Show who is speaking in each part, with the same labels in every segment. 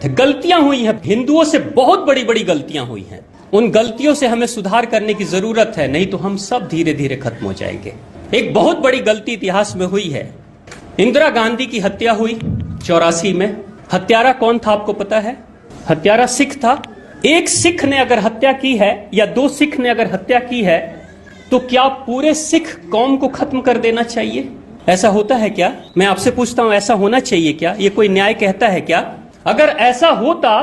Speaker 1: जरूरत है। गलतियां हुई हैं, हिंदुओं से बहुत बड़ी बड़ी गलतियां हुई हैं, उन गलतियों से हमें सुधार करने की जरूरत है, नहीं तो हम सब धीरे धीरे खत्म हो जाएंगे। एक बहुत बड़ी गलती इतिहास में हुई है, इंदिरा गांधी की हत्या हुई 84 में। हत्यारा कौन था आपको पता है? हत्यारा सिख था। एक सिख ने अगर हत्या की है या दो सिख ने अगर हत्या की है तो क्या पूरे सिख कौम को खत्म कर देना चाहिए? ऐसा होता है क्या? मैं आपसे पूछता हूं, ऐसा होना चाहिए क्या? ये कोई न्याय कहता है क्या? अगर ऐसा होता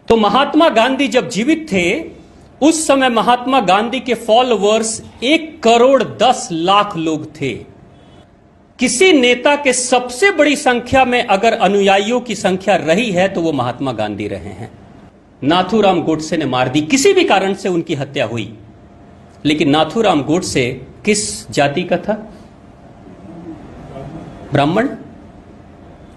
Speaker 1: तो महात्मा गांधी जब जीवित थे उस समय महात्मा गांधी के फॉलोअर्स 1,10,00,000 लोग थे। किसी नेता के सबसे बड़ी संख्या में अगर अनुयायियों की संख्या रही है तो वो महात्मा गांधी रहे हैं। नाथूराम गोडसे ने मार दी, किसी भी कारण से उनकी हत्या हुई, लेकिन नाथूराम गोडसे किस जाति का था? ब्राह्मण।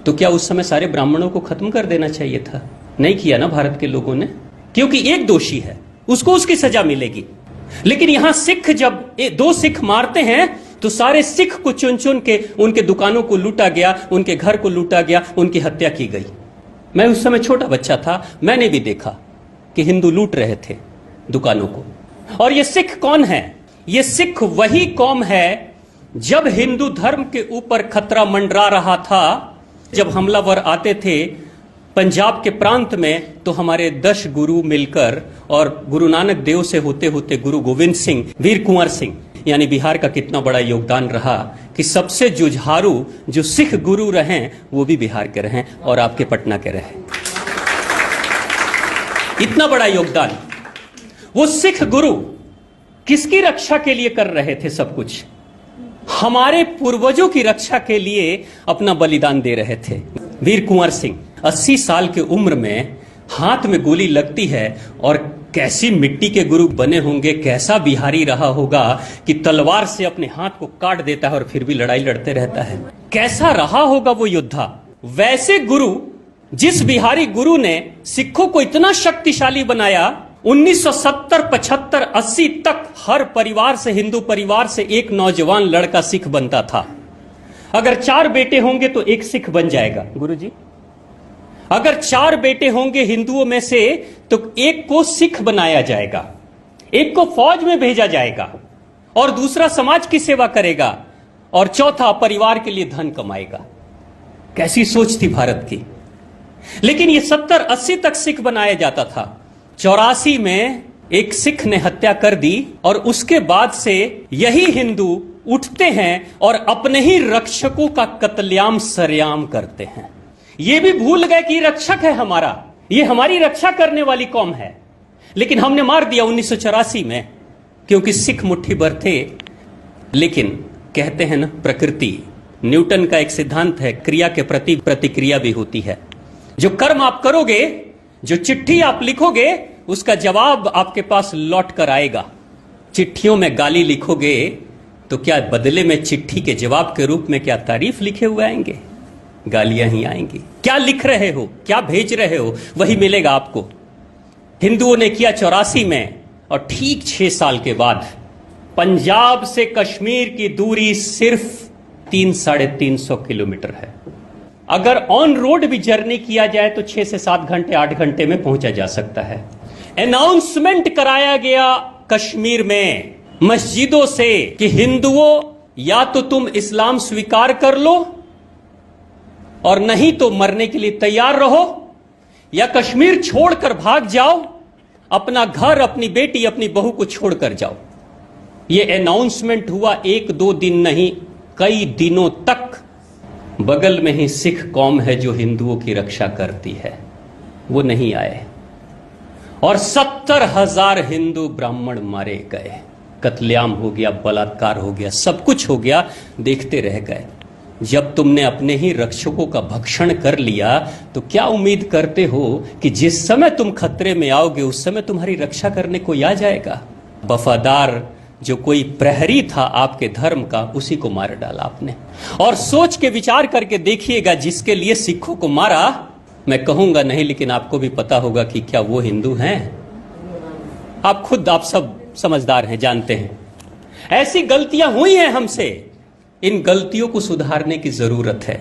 Speaker 1: तो क्या उस समय सारे ब्राह्मणों को खत्म कर देना चाहिए था? नहीं किया ना भारत के लोगों ने, क्योंकि एक दोषी है, उसको उसकी सजा मिलेगी। लेकिन यहां सिख जब दो सिख मारते हैं तो सारे सिख को चुन चुन के उनके दुकानों को लूटा गया, उनके घर को लूटा गया, उनकी हत्या की गई। मैं उस समय छोटा बच्चा था, मैंने भी देखा कि हिंदू लूट रहे थे दुकानों को। और ये सिख कौन है? ये सिख वही कौम है जब हिंदू धर्म के ऊपर खतरा मंडरा रहा था, जब हमलावर आते थे पंजाब के प्रांत में, तो हमारे 10 गुरु मिलकर, और गुरु नानक देव से होते होते गुरु गोविंद सिंह, वीर कुंवर सिंह, यानी बिहार का कितना बड़ा योगदान रहा कि सबसे जुझारू जो सिख गुरु रहे वो भी बिहार के रहे और आपके पटना के रहे। इतना बड़ा योगदान। वो सिख गुरु किसकी रक्षा के लिए कर रहे थे? सब कुछ हमारे पूर्वजों की रक्षा के लिए अपना बलिदान दे रहे थे। वीर कुंवर सिंह 80 साल की उम्र में हाथ में गोली लगती है, और कैसी मिट्टी के गुरु बने होंगे, कैसा बिहारी रहा होगा कि तलवार से अपने हाथ को काट देता है और फिर भी लड़ाई लड़ते रहता है। कैसा रहा होगा वो योद्धा? वैसे गुरु, जिस बिहारी गुरु ने सिखों को इतना शक्तिशाली बनाया, 1970, 75, 80 तक हर परिवार से, हिंदू परिवार से एक नौजवान लड़का सिख बनता था। अगर 4 बेटे होंगे तो एक सिख बन जाएगा गुरुजी। अगर 4 बेटे होंगे हिंदुओं में से तो एक को सिख बनाया जाएगा, एक को फौज में भेजा जाएगा, और दूसरा समाज की सेवा करेगा, और चौथा परिवार के लिए धन कमाएगा। कैसी सोच थी भारत की। लेकिन ये 70-80 तक सिख बनाया जाता था। 84 में एक सिख ने हत्या कर दी, और उसके बाद से यही हिंदू उठते हैं और अपने ही रक्षकों का कत्लेआम सरेआम करते हैं। ये भी भूल गए कि रक्षक है हमारा, ये हमारी रक्षा करने वाली कौम है, लेकिन हमने मार दिया 1984 में, क्योंकि सिख मुट्ठी भर थे। लेकिन कहते हैं ना, प्रकृति, न्यूटन का एक सिद्धांत है, क्रिया के प्रति प्रतिक्रिया भी होती है। जो कर्म आप करोगे, जो चिट्ठी आप लिखोगे, उसका जवाब आपके पास लौट कर आएगा। चिट्ठियों में गाली लिखोगे तो क्या बदले में चिट्ठी के जवाब के रूप में क्या तारीफ लिखे हुए आएंगे? गालियां ही आएंगी। क्या लिख रहे हो, क्या भेज रहे हो, वही मिलेगा आपको। हिंदुओं ने किया 84 में, और ठीक 6 साल के बाद पंजाब से कश्मीर की दूरी सिर्फ 300-350 किलोमीटर है। अगर ऑन रोड भी जर्नी किया जाए तो 6 से 7 घंटे, 8 घंटे में पहुंचा जा सकता है। अनाउंसमेंट कराया गया कश्मीर में मस्जिदों से कि हिंदुओं, या तो तुम इस्लाम स्वीकार कर लो और नहीं तो मरने के लिए तैयार रहो, या कश्मीर छोड़कर भाग जाओ, अपना घर, अपनी बेटी, अपनी बहू को छोड़कर जाओ। यह अनाउंसमेंट हुआ 1-2 दिन नहीं, कई दिनों तक। बगल में ही सिख कौम है जो हिंदुओं की रक्षा करती है, वो नहीं आए, और 70,000 हिंदू ब्राह्मण मारे गए। कत्लेआम हो गया, बलात्कार हो गया, सब कुछ हो गया, देखते रह गए। जब तुमने अपने ही रक्षकों का भक्षण कर लिया तो क्या उम्मीद करते हो कि जिस समय तुम खतरे में आओगे उस समय तुम्हारी रक्षा करने कोई आ जाएगा? वफादार जो कोई प्रहरी था आपके धर्म का, उसी को मार डाला आपने। और सोच के विचार करके देखिएगा, जिसके लिए सिखों को मारा, मैं कहूंगा नहीं, लेकिन आपको भी पता होगा कि क्या वो हिंदू हैं? आप खुद, आप सब समझदार हैं, जानते हैं ऐसी गलतियां हुई हैं हमसे। इन गलतियों को सुधारने की जरूरत है।